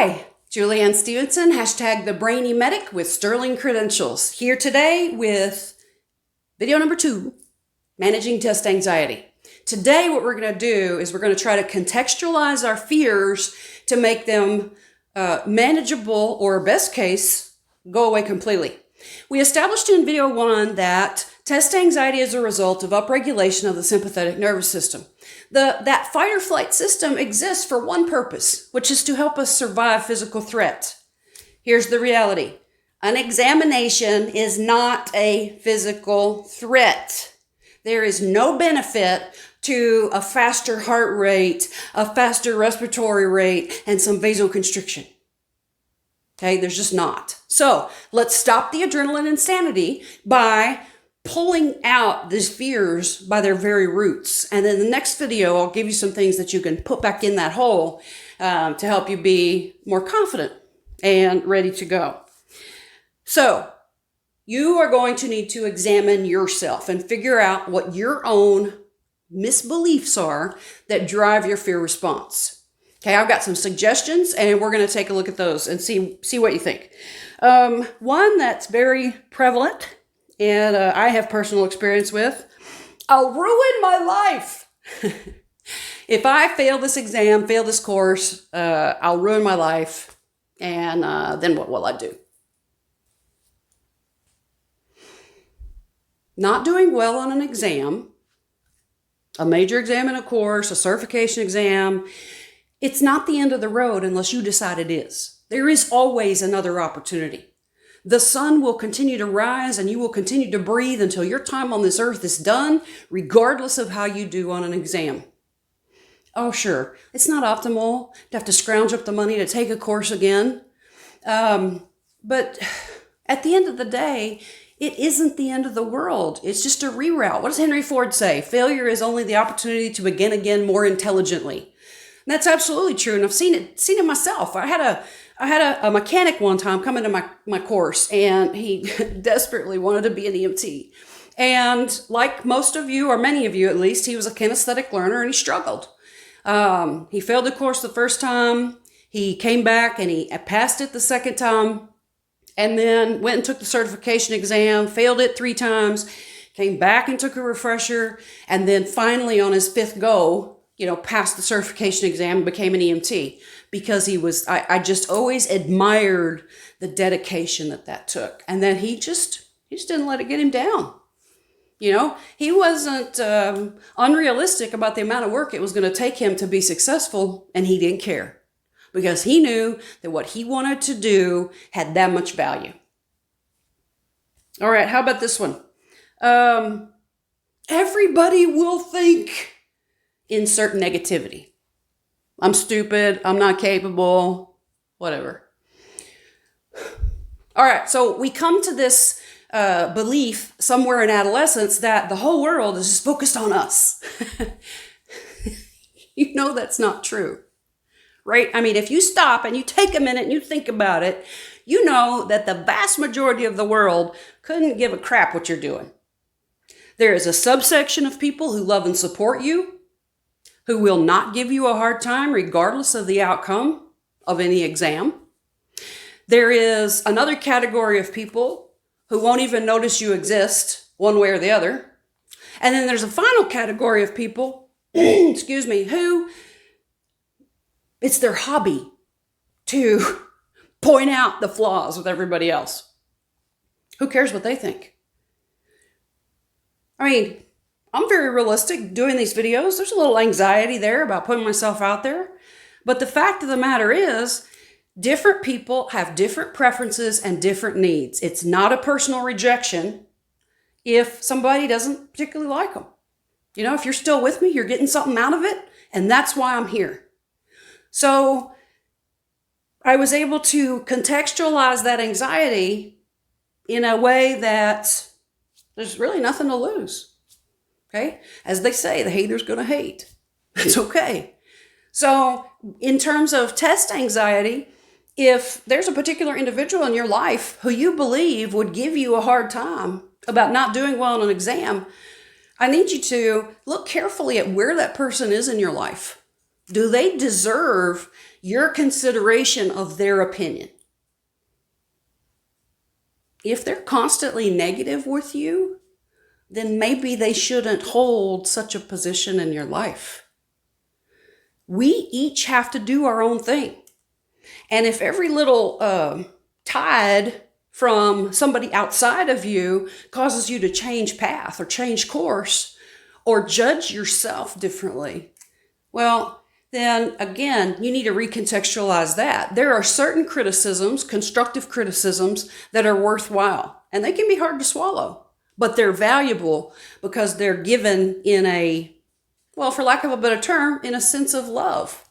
Hi, Julianne Stevenson, hashtag the Brainy Medic with sterling credentials. Here today with video number 2, managing test anxiety. Today what we're going to do is we're going to try to contextualize our fears to make them manageable, or best case, go away completely. We established in video 1 that test anxiety is a result of upregulation of the sympathetic nervous system. That fight or flight system exists for one purpose, which is to help us survive physical threat. Here's the reality. An examination is not a physical threat. There is no benefit to a faster heart rate, a faster respiratory rate, and some vasoconstriction. Okay, there's just not. So let's stop the adrenaline insanity by pulling out these fears by their very roots. And in the next video, I'll give you some things that you can put back in that hole to help you be more confident and ready to go. So you are going to need to examine yourself and figure out what your own misbeliefs are that drive your fear response. Okay, I've got some suggestions and we're going to take a look at those and see what you think. One that's very prevalent and I have personal experience with: I'll ruin my life. If I fail this exam, fail this course, I'll ruin my life, and then what will I do? Not doing well on an exam, a major exam in a course, a certification exam, it's not the end of the road unless you decide it is. There is always another opportunity. The sun will continue to rise and you will continue to breathe until your time on this earth is done, regardless of how you do on an exam. Oh, sure, it's not optimal to have to scrounge up the money to take a course again. But at the end of the day, it isn't the end of the world. It's just a reroute. What does Henry Ford say? Failure is only the opportunity to begin again more intelligently. And that's absolutely true. And I've seen it myself. I had a mechanic one time come into my course, and he desperately wanted to be an EMT. And like most of you, or many of you at least, he was a kinesthetic learner and he struggled. He failed the course the first time. He came back and he passed it the second time, and then went and took the certification exam, failed it 3 times, came back and took a refresher, and then finally on his 5th go, passed the certification exam and became an EMT, because I just always admired the dedication that took. And then he just didn't let it get him down. He wasn't unrealistic about the amount of work it was going to take him to be successful, and he didn't care, because he knew that what he wanted to do had that much value. All right, how about this one? Everybody will think, insert negativity. I'm stupid, I'm not capable, whatever. All right, so we come to this belief somewhere in adolescence that the whole world is just focused on us. That's not true, right? I mean, if you stop and you take a minute and you think about it, you know that the vast majority of the world couldn't give a crap what you're doing. There is a subsection of people who love and support you, who will not give you a hard time regardless of the outcome of any exam. There is another category of people who won't even notice you exist one way or the other. And then there's a final category of people, excuse me, who it's their hobby to point out the flaws with everybody else. Who cares what they think? I mean, I'm very realistic doing these videos. There's a little anxiety there about putting myself out there. But the fact of the matter is, different people have different preferences and different needs. It's not a personal rejection if somebody doesn't particularly like them. If you're still with me, you're getting something out of it, and that's why I'm here. So I was able to contextualize that anxiety in a way that there's really nothing to lose. Okay? As they say, the hater's going to hate. It's okay. So in terms of test anxiety, if there's a particular individual in your life who you believe would give you a hard time about not doing well on an exam, I need you to look carefully at where that person is in your life. Do they deserve your consideration of their opinion? If they're constantly negative with you, then maybe they shouldn't hold such a position in your life. We each have to do our own thing. And if every little tide from somebody outside of you causes you to change path or change course or judge yourself differently, well, then again, you need to recontextualize that. There are certain criticisms, constructive criticisms, that are worthwhile, and they can be hard to swallow, but they're valuable because they're given in a, well, for lack of a better term, in a sense of love,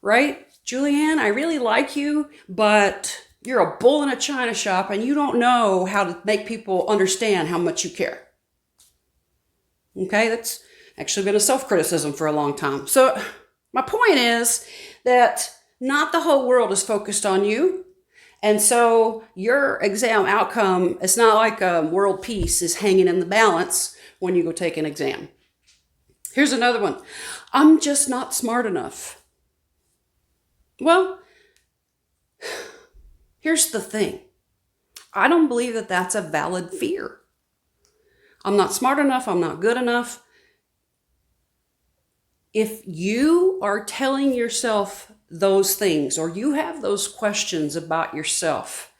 right? Julianne, I really like you, but you're a bull in a china shop and you don't know how to make people understand how much you care. Okay, that's actually been a self-criticism for a long time. So my point is that not the whole world is focused on you. And so your exam outcome, it's not like world peace is hanging in the balance when you go take an exam. Here's another one. I'm just not smart enough. Well, here's the thing. I don't believe that that's a valid fear. I'm not smart enough. I'm not good enough. If you are telling yourself those things or you have those questions about yourself,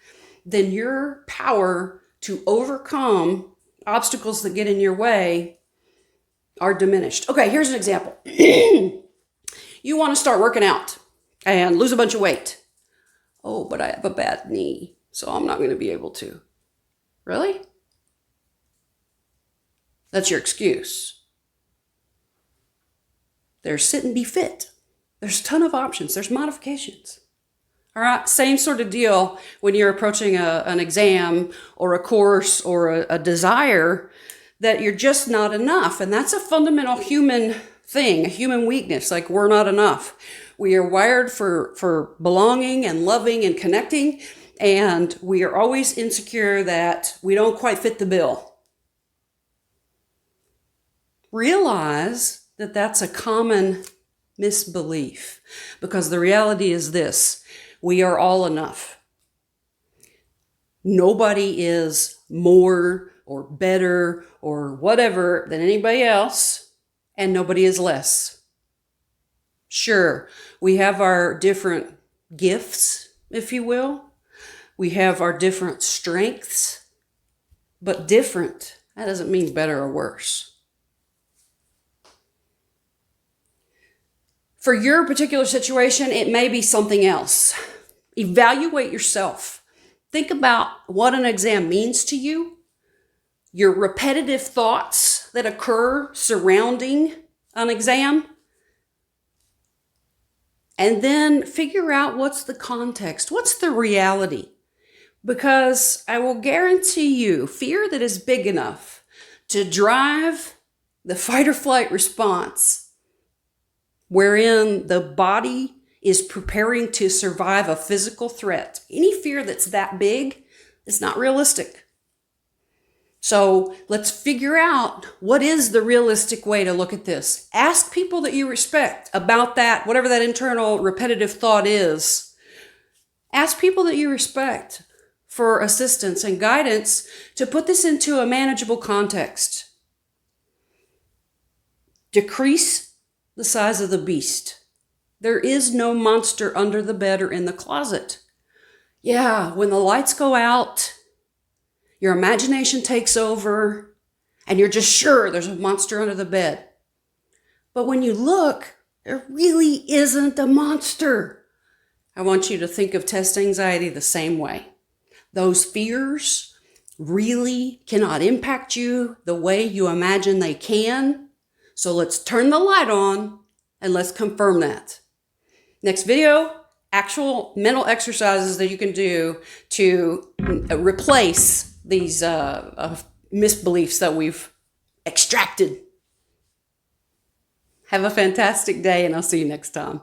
then your power to overcome obstacles that get in your way are diminished. Okay, here's an example. You want to start working out and lose a bunch of weight. Oh, but I have a bad knee, so I'm not going to be able to. Really? That's your excuse. There's sit and be fit. There's a ton of options. There's modifications. All right, same sort of deal when you're approaching an exam or a course or a desire that you're just not enough. And that's a fundamental human thing, a human weakness, like we're not enough. We are wired for belonging and loving and connecting, and we are always insecure that we don't quite fit the bill. Realize that that's a common misbelief, because the reality is this: we are all enough. Nobody is more or better or whatever than anybody else, and nobody is less. Sure, we have our different gifts, if you will. We have our different strengths, but different, that doesn't mean better or worse. For your particular situation, it may be something else. Evaluate yourself. Think about what an exam means to you, your repetitive thoughts that occur surrounding an exam, and then figure out what's the context, what's the reality. Because I will guarantee you, fear that is big enough to drive the fight or flight response, wherein the body is preparing to survive a physical threat. Any fear that's that big is not realistic. So let's figure out what is the realistic way to look at this. Ask people that you respect about that, whatever that internal repetitive thought is. Ask people that you respect for assistance and guidance to put this into a manageable context. Decrease the size of the beast. There is no monster under the bed or in the closet. Yeah, when the lights go out, your imagination takes over, and you're just sure there's a monster under the bed. But when you look, there really isn't a monster. I want you to think of test anxiety the same way. Those fears really cannot impact you the way you imagine they can. So let's turn the light on and let's confirm that. Next video, actual mental exercises that you can do to replace these misbeliefs that we've extracted. Have a fantastic day, and I'll see you next time.